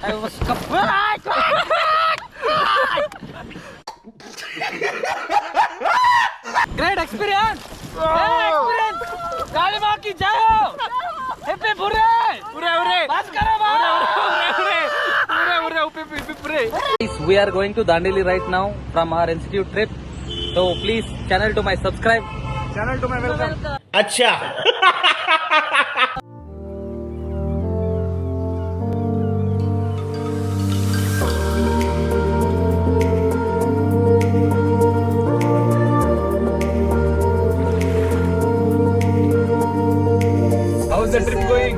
I was great experience. काली माँ की जय हो. Happy पूरे. बस करो पूरे. We are going to Dandeli right now from our institute trip. So please channel to my subscribe. Channel to my welcome. अच्छा. How's the trip going?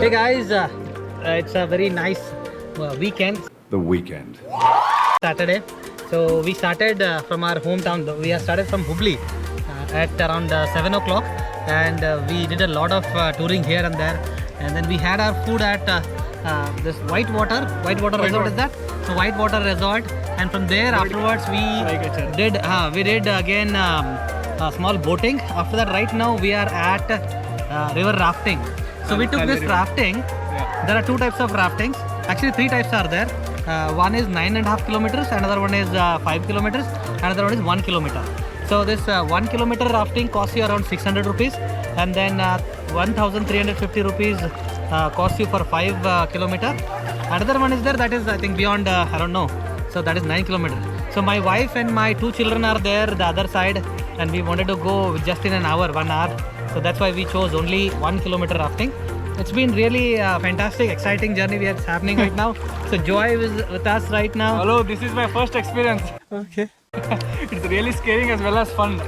Hey guys, it's a very nice weekend. The weekend. Saturday. So we started from our hometown. We have started from Hubli at around 7 o'clock, and we did a lot of touring here and there. And then we had our food at this Whitewater Resort. Is that? So Whitewater Resort, and from there afterwards we did again small boating. After that, right now we are at river rafting. So we took this rafting. There are two types of raftings. Actually, three types are there. One is 9.5 kilometers, another one is 5 kilometers, another one is 1 kilometer. So this 1 kilometer rafting costs you around 600 rupees, and then 1,350 rupees costs you for 5 kilometer. Another one is there that is I think beyond I don't know. So that is 9 kilometers. So my wife and my two children are there the other side, and we wanted to go just in 1 hour. So that's why we chose only 1 kilometer rafting. It's been really a fantastic, exciting journey that's happening right now. So Joy is with us right now. Hello, this is my first experience. Okay. It's really scary as well as fun.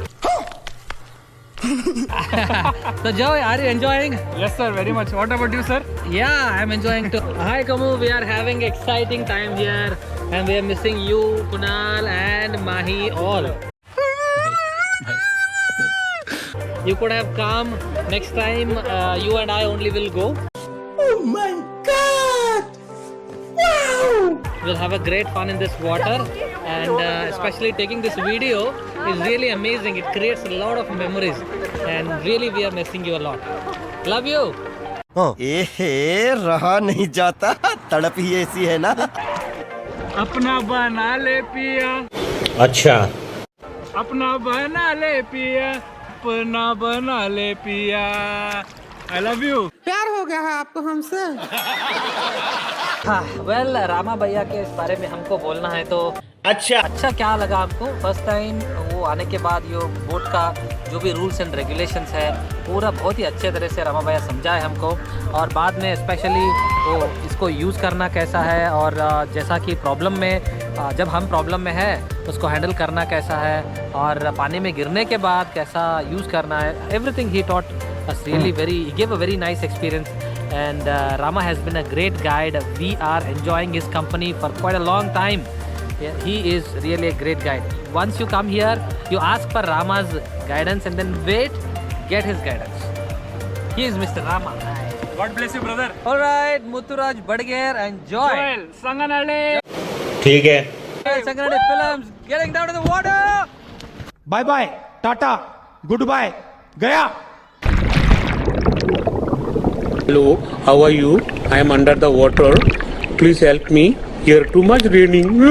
So Joy, are you enjoying? Yes sir, very much. What about you sir? Yeah, I'm enjoying too. Hi Kamu, we are having exciting time here, and we are missing you, Kunal and Mahi all. You could have come next time. You and I only will go. Oh my God! Wow! We'll have a great fun in this water, and especially taking this video is really amazing. It creates a lot of memories, and really we are missing you a lot. Love you. रहा नहीं जाता, तड़प ही ऐसी है ना. अपना बना ले पिया. अच्छा. अपना बना ले पिया. अपना बना ले पिया. I love you. प्यार हो गया है आपको हमसे. वेल रामा भैया के इस बारे में हमको बोलना है तो अच्छा क्या लगा हमको फर्स्ट टाइम वो आने के बाद ये बोट का जो भी रूल्स एंड रेगुलेशंस है पूरा बहुत ही अच्छे तरह से रामा भैया समझाए हमको, और बाद में स्पेशली वो इसको यूज़ करना कैसा है, और जैसा कि प्रॉब्लम में जब हम प्रॉब्लम में है उसको हैंडल करना कैसा है, और पानी में गिरने के बाद कैसा यूज़ करना है. Everything he taught us really he gave a very nice experience, and Rama has been a great guide. We are enjoying his company for quite a long time. Yeah, he is really a great guide. Once you come here, you ask for Rama's guidance and then get his guidance. He is Mr. Rama. God bless you brother. All right, Mutturaj Badger and Joy. Joel, Sanganale. ठीक है. Sangarani Films getting down to the water. Bye bye tata goodbye गया Hello, how are you? I am under the water. Please help me. Here too much raining. We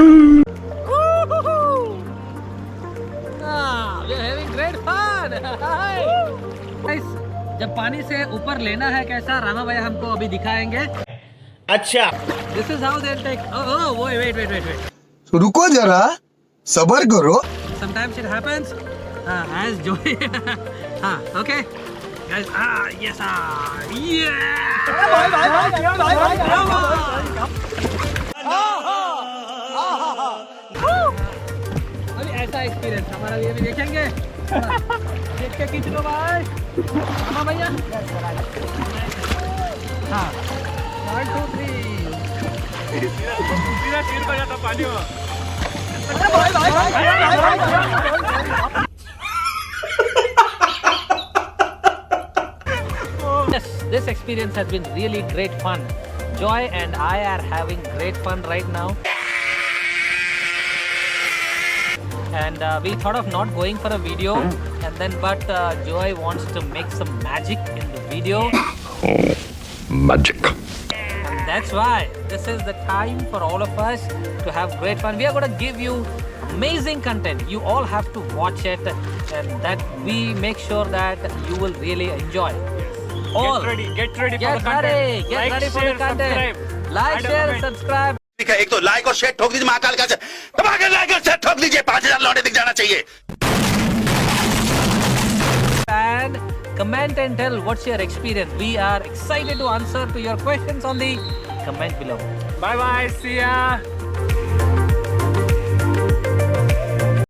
are having great fun. Guys, जब पानी से ऊपर लेना है कैसा रामा भैया हमको अभी दिखाएंगे. अच्छा. This is how they'll take. Oh, wait. रुको जरा सबर करो. Sometimes it happens. As Joey. Okay. Guys, yes, अभी ऐसा एक्सपीरियंस हमारा भी अभी देखेंगे. देख के खींच लो भाई. रामा भैया. 1 2 3. सीधा तीर पर जाता पानी में. Yes, this experience has been really great fun. Joy and I are having great fun right now. And we thought of not going for a video, and then but Joy wants to make some magic in the video. Magic. And that's why this is the time for all of us to have great fun. We are going to give you amazing content. You all have to watch it, and that we make sure that you will really enjoy. All. Get ready for the Get content. ready. Get ready for the content. Like, share, subscribe. एक तो like और share ठोक दीजिए महाकाल का दबा के like और share ठोक दीजिए 5000 लौटे दिख जाना चाहिए. And comment and tell what's your experience. We are excited to answer to your questions on the comment below. Bye bye. See ya.